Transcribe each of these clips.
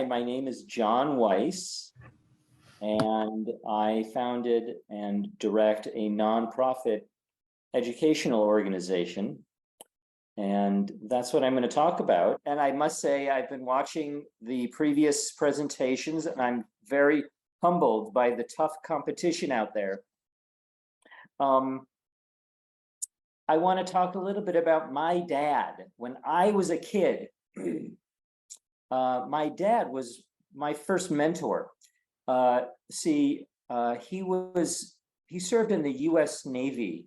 Hi, my name is John Weiss, and I founded and direct a nonprofit educational organization. And that's what I'm going to talk about. And I must say, I've been watching the previous presentations, and I'm very humbled by the tough competition out there. I want to talk a little bit about my dad. When I was a kid, my dad was my first mentor. He served in the US Navy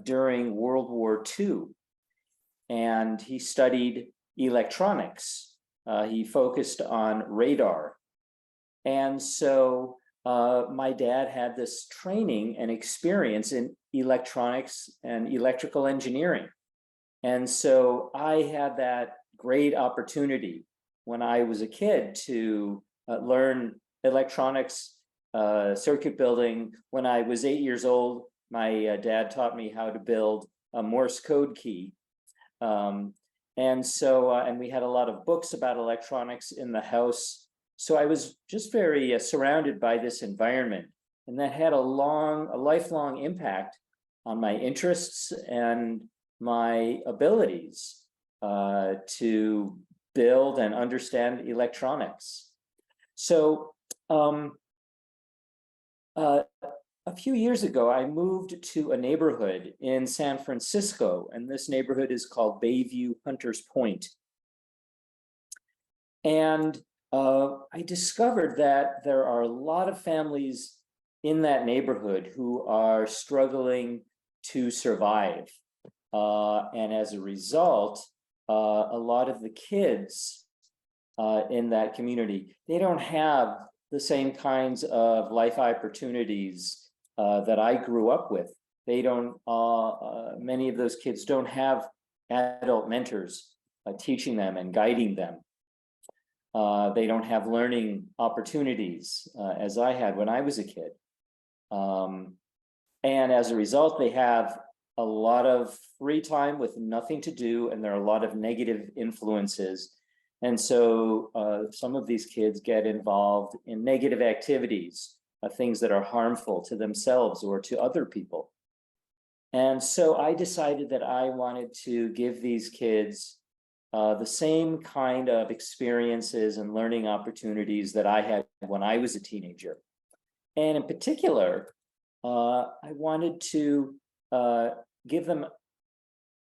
during World War II, and he studied electronics. He focused on radar. And so my dad had this training and experience in electronics and electrical engineering. And so I had that great opportunity when I was a kid to learn electronics, circuit building. When I was 8 years old, my dad taught me how to build a Morse code key. And we had a lot of books about electronics in the house. So I was just very surrounded by this environment, and that had a lifelong impact on my interests and my abilities to build and understand electronics. So a few years ago, I moved to a neighborhood in San Francisco, and this neighborhood is called Bayview Hunters Point. And I discovered that there are a lot of families in that neighborhood who are struggling to survive. And as a result, a lot of the kids in that community, they don't have the same kinds of life opportunities that I grew up with. They don't, many of those kids don't have adult mentors teaching them and guiding them. They don't have learning opportunities as I had when I was a kid. And as a result, they have a lot of free time with nothing to do, and there are a lot of negative influences. And so some of these kids get involved in negative activities, things that are harmful to themselves or to other people. And so I decided that I wanted to give these kids the same kind of experiences and learning opportunities that I had when I was a teenager. And in particular, I wanted to give them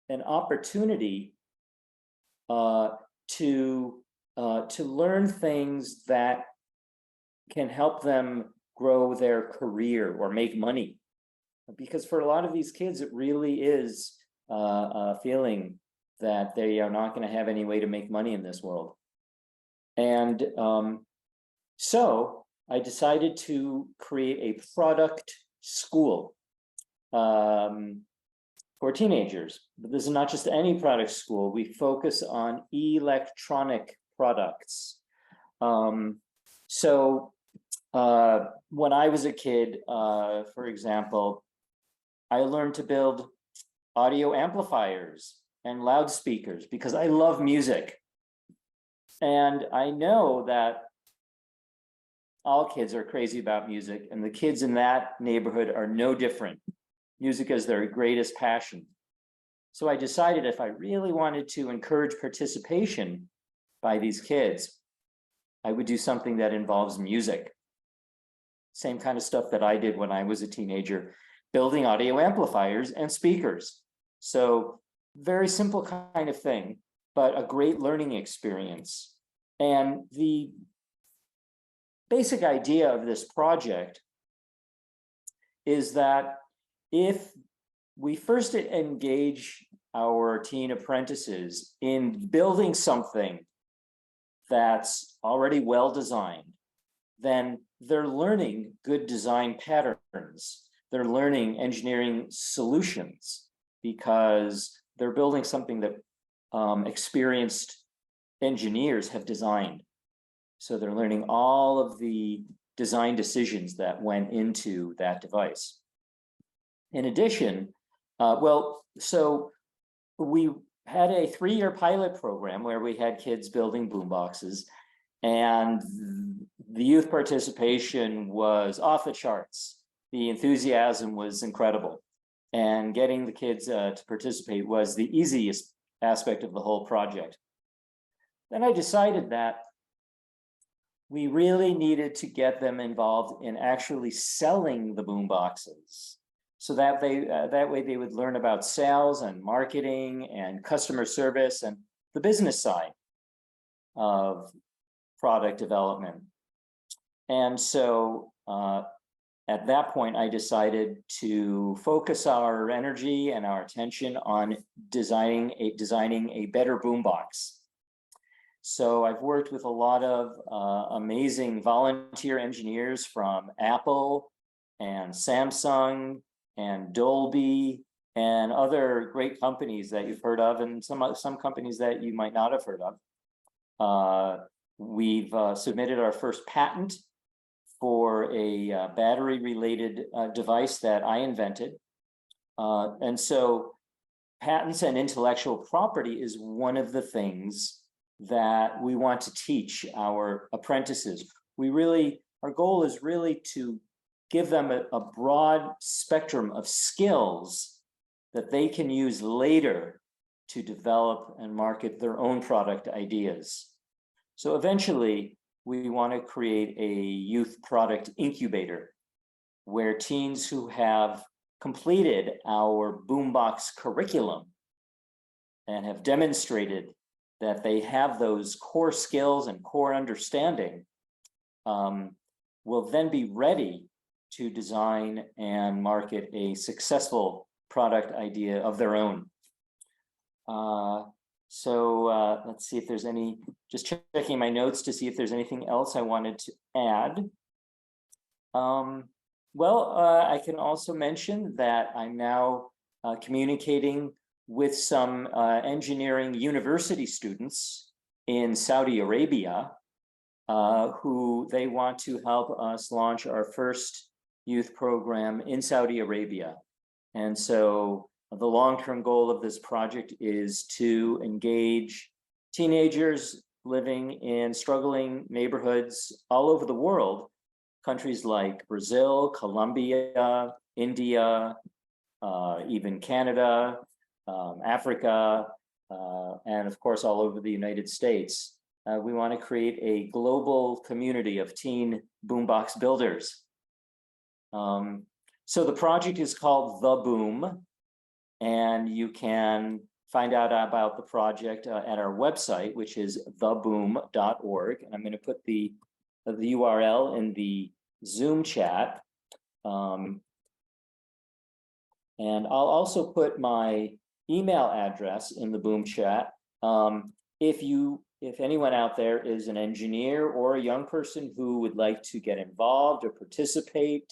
an opportunity to learn things that can help them grow their career or make money. Because for a lot of these kids, it really is a feeling that they are not going to have any way to make money in this world. And so I decided to create a product school for teenagers. But this is not just any product school. We focus on electronic products. When I was a kid, for example, I learned to build audio amplifiers and loudspeakers because I love music. And I know that all kids are crazy about music, and the kids in that neighborhood are no different. Music is their greatest passion. So I decided if I really wanted to encourage participation by these kids, I would do something that involves music. Same kind of stuff that I did when I was a teenager, building audio amplifiers and speakers. So very simple kind of thing, but a great learning experience. And the basic idea of this project is that if we first engage our teen apprentices in building something that's already well designed, then they're learning good design patterns. They're learning engineering solutions because they're building something that experienced engineers have designed. So they're learning all of the design decisions that went into that device. In addition, so we had a 3-year pilot program where we had kids building boomboxes. And the youth participation was off the charts. The enthusiasm was incredible. And getting the kids to participate was the easiest aspect of the whole project. Then I decided that we really needed to get them involved in actually selling the boom boxes, so that that way they would learn about sales and marketing and customer service and the business side of product development. And so at that point, I decided to focus our energy and our attention on designing a better boombox. So I've worked with a lot of amazing volunteer engineers from Apple and Samsung and Dolby and other great companies that you've heard of, and some companies that you might not have heard of. We've submitted our first patent for a battery-related device that I invented. And so patents and intellectual property is one of the things that we want to teach our apprentices. Our goal is really to give them a broad spectrum of skills that they can use later to develop and market their own product ideas. So eventually, we want to create a youth product incubator where teens who have completed our boombox curriculum and have demonstrated that they have those core skills and core understanding will then be ready to design and market a successful product idea of their own. Let's see if there's just checking my notes to see if there's anything else I wanted to add. I can also mention that I'm now communicating with some engineering university students in Saudi Arabia who they want to help us launch our first youth program in Saudi Arabia. And so the long-term goal of this project is to engage teenagers living in struggling neighborhoods all over the world, countries like Brazil, Colombia, India, even Canada, Africa, and of course, all over the United States. We want to create a global community of teen boombox builders. So the project is called The Boom, and you can find out about the project at our website, which is theboom.org. And I'm going to put the URL in the Zoom chat. And I'll also put my email address in the Boom chat. If anyone out there is an engineer or a young person who would like to get involved or participate,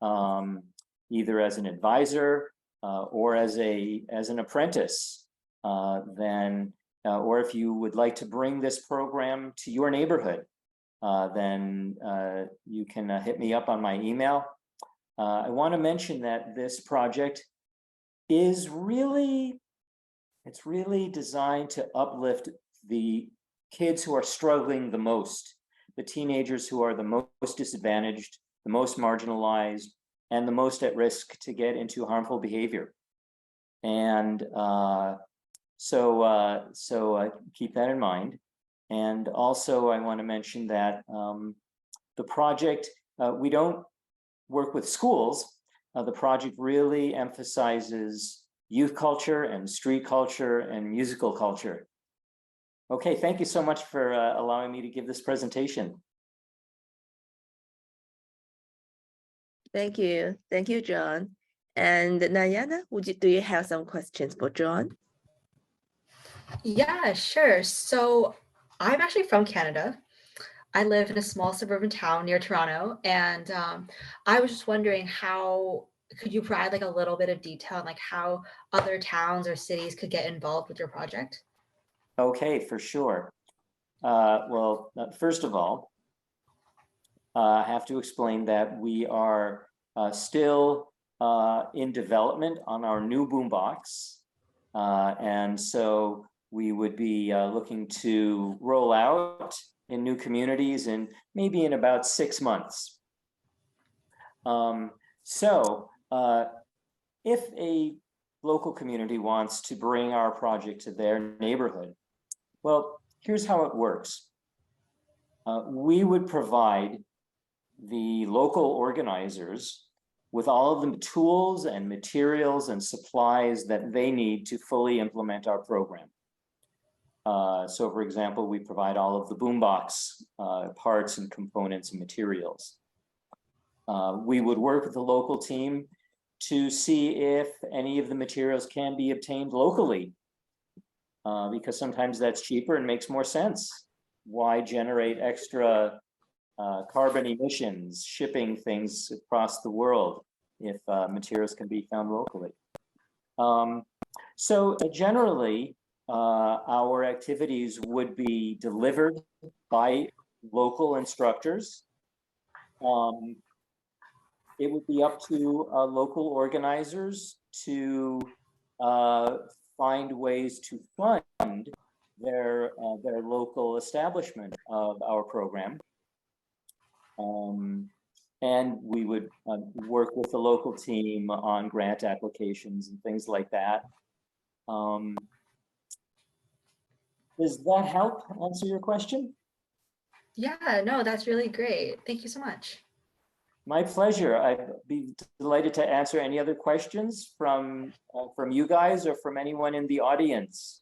either as an advisor or as an apprentice, or if you would like to bring this program to your neighborhood, then you can hit me up on my email. I want to mention that this project is really designed to uplift the kids who are struggling the most, the teenagers who are the most disadvantaged, the most marginalized, and the most at risk to get into harmful behavior. And so keep that in mind. And also I want to mention that the project, we don't work with schools. The project really emphasizes youth culture and street culture and musical culture. Okay, thank you so much for allowing me to give this presentation. Thank you, John. And Nayana, do you have some questions for John? Yeah, sure. So I'm actually from Canada. I live in a small suburban town near Toronto, and I was just wondering, could you provide like a little bit of detail on like how other towns or cities could get involved with your project? Okay, for sure. First of all, I have to explain that we are still in development on our new boombox, and so we would be looking to roll out in new communities in maybe in about 6 months. If a local community wants to bring our project to their neighborhood, well, here's how it works. We would provide the local organizers with all of the tools and materials and supplies that they need to fully implement our program. So for example, we provide all of the boombox parts and components and materials. We would work with the local team to see if any of the materials can be obtained locally, because sometimes that's cheaper and makes more sense. Why generate extra carbon emissions shipping things across the world if materials can be found locally? So generally, our activities would be delivered by local instructors. It would be up to local organizers to find ways to fund their local establishment of our program. And we would work with the local team on grant applications and things like that. Does that help answer your question? Yeah, no, that's really great. Thank you so much. My pleasure. I'd be delighted to answer any other questions from you guys or from anyone in the audience.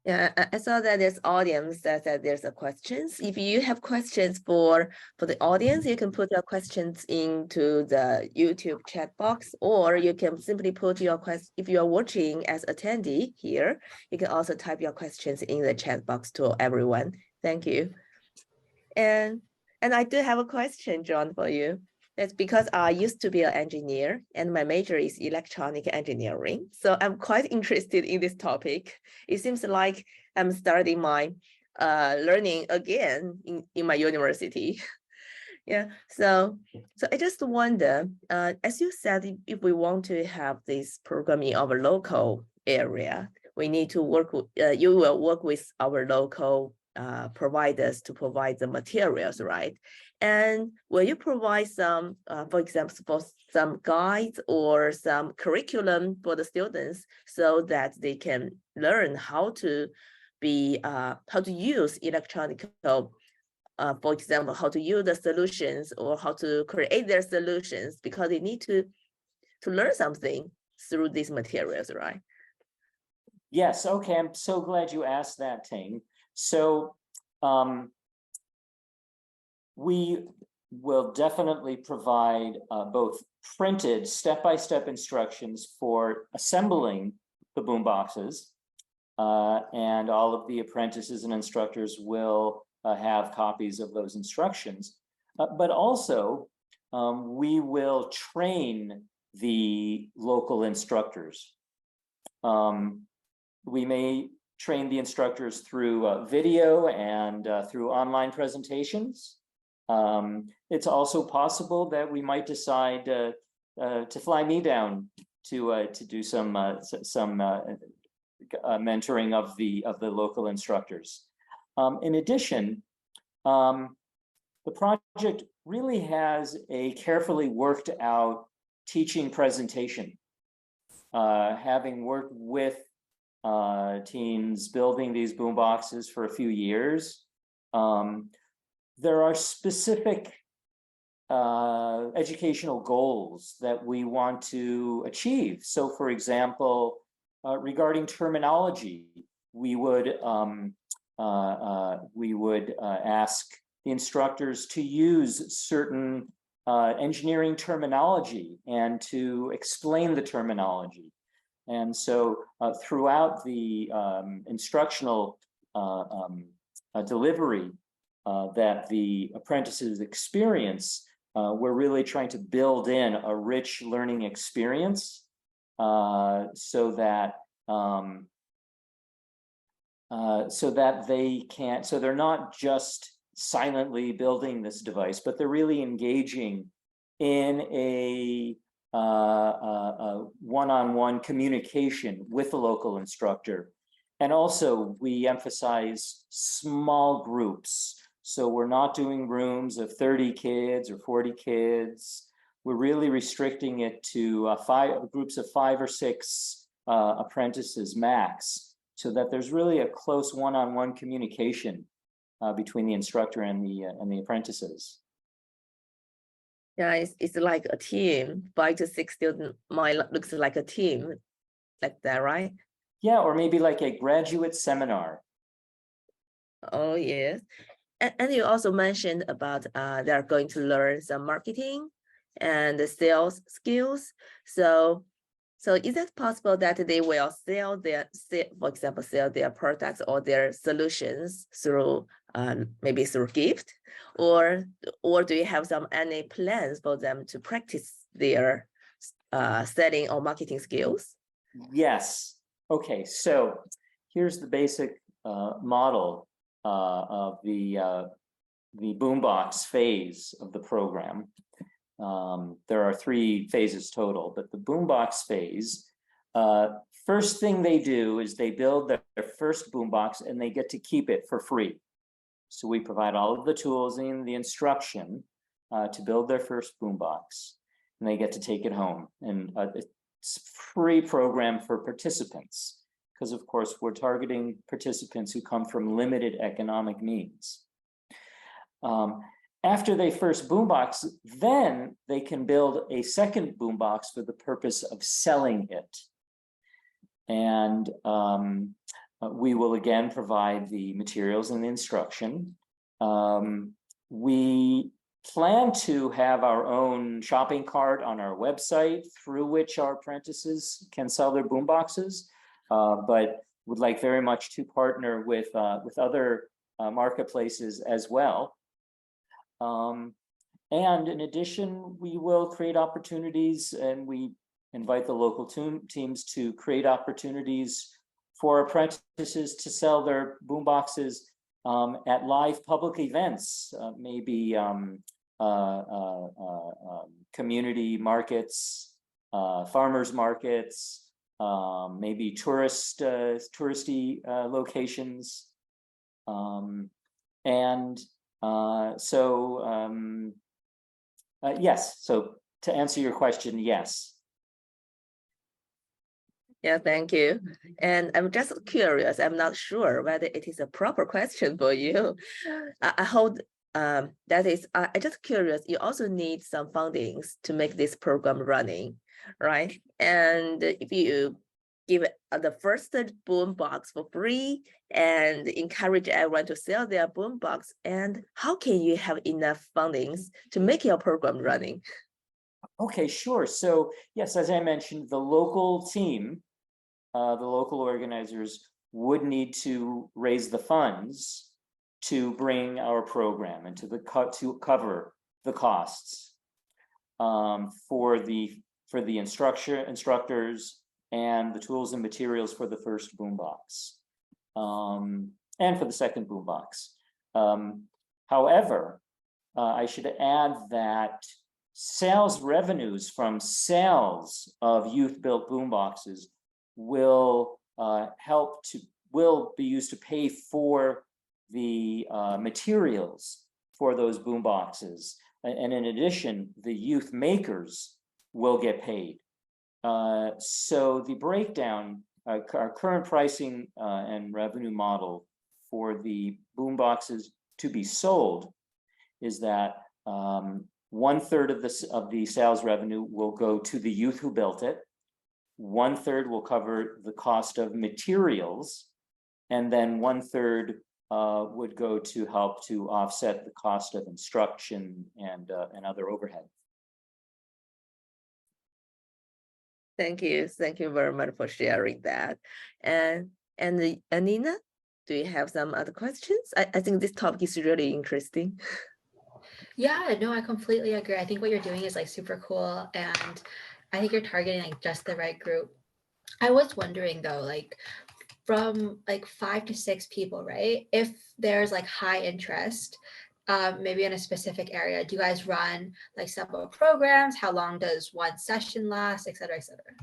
Yeah, I saw that there's audience that there's a questions. If you have questions for the audience, you can put your questions into the YouTube chat box, or you can simply put your question. If you are watching as attendee here, you can also type your questions in the chat box to everyone. Thank you. And I do have a question, John, for you. That's because I used to be an engineer and my major is electronic engineering. So I'm quite interested in this topic. It seems like I'm starting my learning again in my university. Yeah, so I just wonder, as you said, if we want to have this program in our local area, we need to work with, you will work with our local providers to provide the materials, right? And will you provide some, for example, for some guides or some curriculum for the students so that they can learn how to be, how to use electronic, for example, how to use the solutions or how to create their solutions, because they need to learn something through these materials, right? Yes, okay, I'm so glad you asked that, Ting. So we will definitely provide both printed step-by-step instructions for assembling the boom boxes, and all of the apprentices and instructors will have copies of those instructions. But also, we will train the local instructors. We may train the instructors through video and through online presentations. It's also possible that we might decide to fly me down to do some mentoring of the local instructors. In addition, the project really has a carefully worked out teaching presentation. Having worked with teens building these boom boxes for a few years, there are specific educational goals that we want to achieve. So for example, regarding terminology, we would ask the instructors to use certain engineering terminology and to explain the terminology. And so throughout the instructional delivery that the apprentices experience, we're really trying to build in a rich learning experience so that they're not just silently building this device, but they're really engaging in a one-on-one communication with the local instructor And also we emphasize small groups. So we're not doing rooms of 30 kids or 40 kids. We're really restricting it to groups of 5 or 6 apprentices max, so that there's really a close one-on-one communication between the instructor and the apprentices. Yeah, it's like a team. 5 to 6 students might looks like a team, like that, right? Yeah, or maybe like a graduate seminar. Oh yes. And you also mentioned about they are going to learn some marketing and the sales skills. So is it possible that they will sell for example, sell their products or their solutions through maybe through gift, or do you have any plans for them to practice their selling or marketing skills? Yes. Okay, so here's the basic model of the boombox phase of the program. There are 3 phases total, but the boombox phase, first thing they do is they build their first boombox and they get to keep it for free. So we provide all of the tools and the instruction to build their first boombox, and they get to take it home. And it's free program for participants, because of course we're targeting participants who come from limited economic means. After they first boombox, then they can build a second boombox for the purpose of selling it. And we will again provide the materials and the instruction. We plan to have our own shopping cart on our website through which our apprentices can sell their boomboxes, but would like very much to partner with other marketplaces as well. And in addition, we will create opportunities, and we invite the local teams to create opportunities for apprentices to sell their boomboxes at live public events, maybe community markets, farmers markets, maybe touristy locations, and yes. So to answer your question, yes. Yeah, thank you. And I'm just curious, I'm not sure whether it is a proper question for you. I hold that is, I just curious, you also need some fundings to make this program running, right? And if you give the first boombox for free and encourage everyone to sell their boombox, and how can you have enough fundings to make your program running? Okay, sure. So yes, as I mentioned, the local team, the local organizers would need to raise the funds to bring our program and to cover the costs for the instructors and the tools and materials for the first boombox, and for the second boombox. However, I should add that sales revenues from sales of youth-built boomboxes will be used to pay for the materials for those boomboxes, and in addition, the youth makers will get paid. So the breakdown, our current pricing and revenue model for the boomboxes to be sold is that 1/3 of the sales revenue will go to the youth who built it. 1/3 will cover the cost of materials, and then 1/3 would go to help to offset the cost of instruction and other overhead. Thank you very much for sharing that. And Nina, do you have some other questions? I think this topic is really interesting. Yeah, no, I completely agree. I think what you're doing is like super cool, and I think you're targeting like just the right group. I was wondering though, like from like 5 to 6 people, right? If there's like high interest, maybe in a specific area, do you guys run like several programs? How long does one session last, et cetera, et cetera?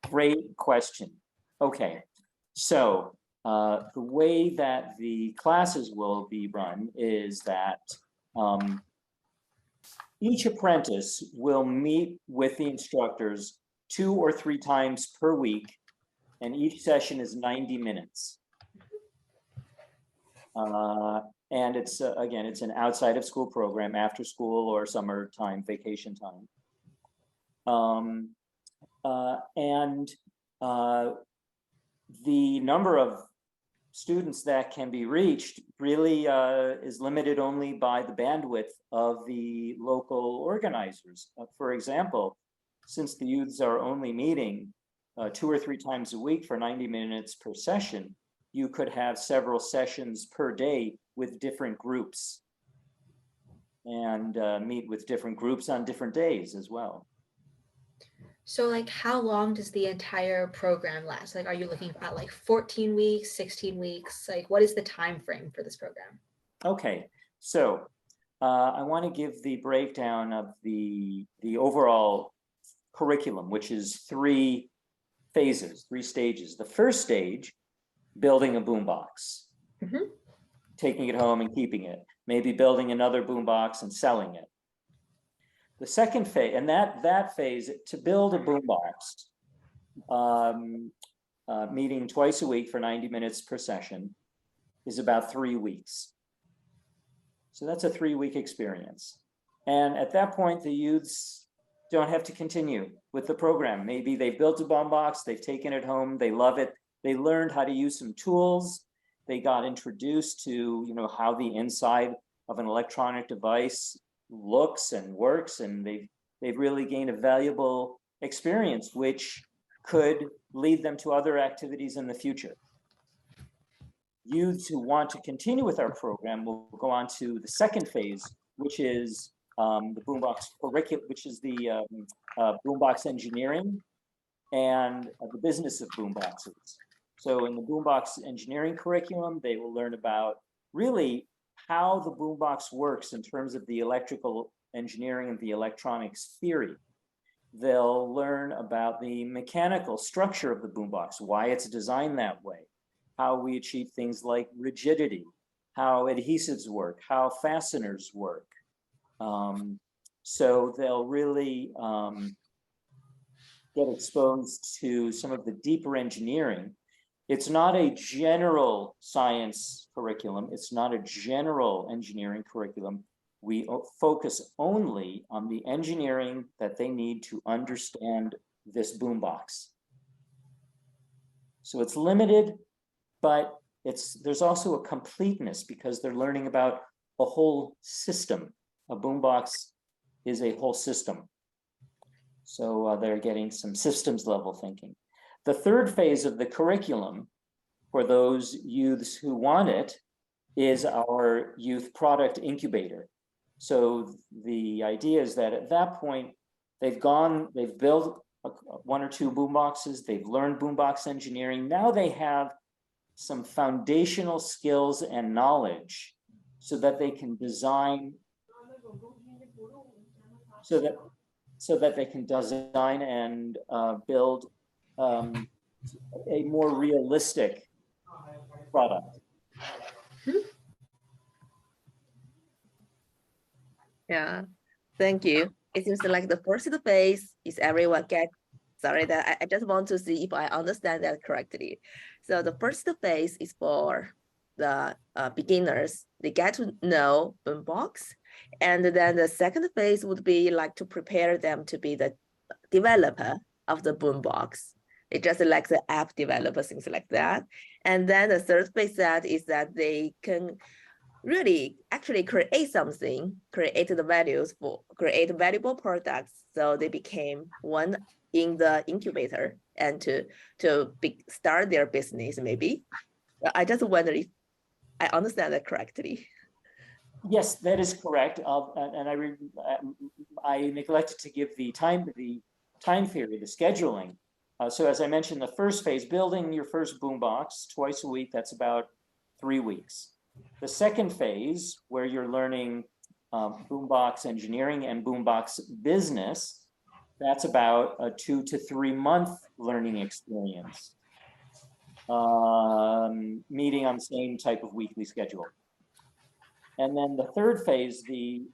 Great question. Okay, so the way that the classes will be run is that each apprentice will meet with the instructors 2 or 3 times per week, and each session is 90 minutes. And it's, again, it's an outside of school program, after school or summertime, vacation time. The number of students that can be reached really is limited only by the bandwidth of the local organizers. For example, since the youths are only meeting 2 or 3 times a week for 90 minutes per session, you could have several sessions per day with different groups, and meet with different groups on different days as well. So like how long does the entire program last? Like, are you looking at like 14 weeks, 16 weeks? Like, what is the time frame for this program? Okay, so I want to give the breakdown of the overall curriculum, which is 3 phases, 3 stages. The first stage, building a boombox, taking it home and keeping it, maybe building another boombox and selling it. The second phase, and that phase, to build a boombox, meeting twice a week for 90 minutes per session, is about 3 weeks. So that's a 3-week experience. And at that point, the youths don't have to continue with the program. Maybe they've built a boombox, they've taken it home, they love it, they learned how to use some tools, they got introduced to, you know, how the inside of an electronic device looks and works, and they've really gained a valuable experience, which could lead them to other activities in the future. Youths who want to continue with our program will go on to the second phase, which is the boombox curriculum, which is the boombox engineering and the business of boomboxes. So in the boombox engineering curriculum, they will learn about really how the boombox works in terms of the electrical engineering and the electronics theory. They'll learn about the mechanical structure of the boombox, why it's designed that way, how we achieve things like rigidity, how adhesives work, how fasteners work. So they'll really get exposed to some of the deeper engineering. It's not a general science curriculum. It's not a general engineering curriculum. We focus only on the engineering that they need to understand this boombox. So it's limited, but there's also a completeness because they're learning about a whole system. A boombox is a whole system. So they're getting some systems level thinking. The third phase of the curriculum for those youths who want it is our youth product incubator. So the idea is that at that point, they've built 1 or 2 boomboxes, they've learned boombox engineering. Now they have some foundational skills and knowledge so that they can design, so that they can design and build a more realistic product. Yeah, thank you. It seems like the first phase is everyone get, sorry that I just want to see if I understand that correctly. So the first phase is for the beginners. They get to know boombox. And then the second phase would be like to prepare them to be the developer of the boombox. It's just like the app developer, things like that. And then the third phase is that they can really actually create something, create the values for, create valuable products. So they became one in the incubator and to start their business maybe. I just wonder if I understand that correctly. Yes, that is correct. And I neglected to give the time theory, the scheduling. So as I mentioned, the first phase, building your first boombox twice a week, that's about 3 weeks. The second phase, where you're learning boombox engineering and boombox business, that's about a 2 to 3 month learning experience. meeting on the same type of weekly schedule. And then the third phase, the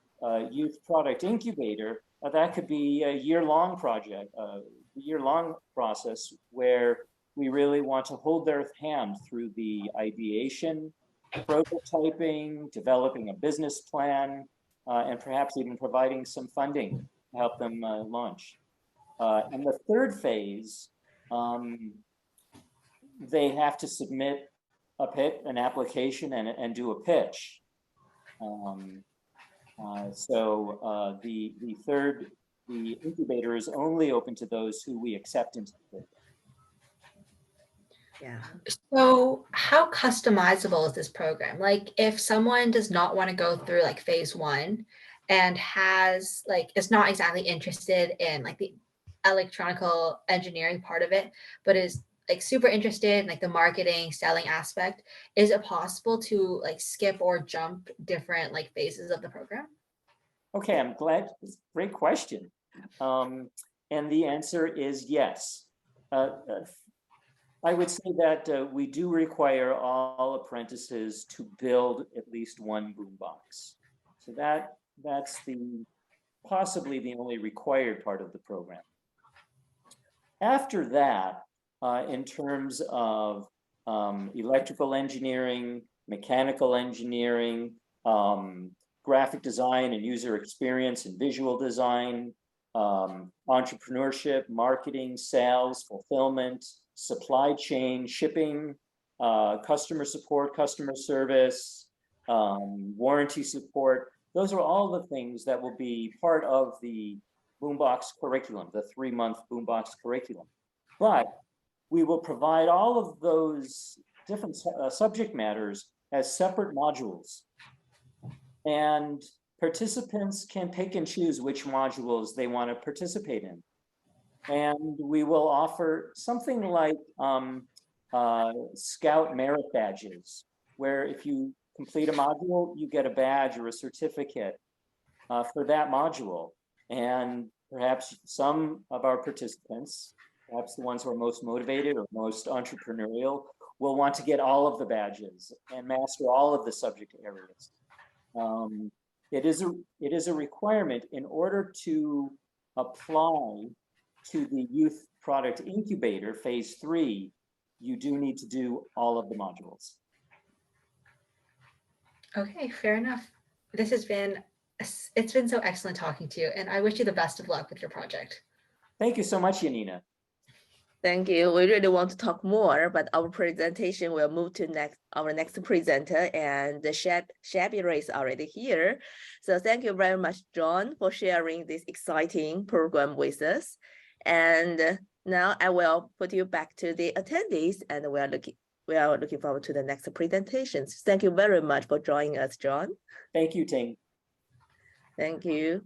youth product incubator, that could be a year-long project, a year-long process where we really want to hold their hand through the ideation, prototyping, developing a business plan, and perhaps even providing some funding to help them launch. And the third phase, they have to submit an application and do a pitch. The incubator is only open to those who we accept into the program. Yeah. So how customizable is this program? Like if someone does not want to go through like phase one and has like, is not exactly interested in like the electronical engineering part of it, but is like super interested in like the marketing, selling aspect, is it possible to like skip or jump different like phases of the program? Okay, I'm glad. Great question. And the answer is yes. I would say that we do require all apprentices to build at least one boombox. So that's possibly the only required part of the program. After that, in terms of electrical engineering, mechanical engineering, graphic design and user experience and visual design, entrepreneurship, marketing, sales, fulfillment, supply chain, shipping, customer support, customer service, warranty support. Those are all the things that will be part of the Boombox curriculum, the 3-month Boombox curriculum. But we will provide all of those different subject matters as separate modules. And participants can pick and choose which modules they want to participate in. And we will offer something like Scout merit badges, where if you complete a module, you get a badge or a certificate for that module. And perhaps some of our participants, perhaps the ones who are most motivated or most entrepreneurial, will want to get all of the badges and master all of the subject areas. It is a requirement in order to apply to the youth product incubator phase 3. You do need to do all of the modules. Okay, fair enough. It's been so excellent talking to you, and I wish you the best of luck with your project. Thank you so much, Yanina. Thank you. We really want to talk more, but our presentation will move to our next presenter, and the Shabby is already here. So thank you very much, John, for sharing this exciting program with us. And now I will put you back to the attendees, and we are looking forward to the next presentations. Thank you very much for joining us, John. Thank you, Ting. Thank you.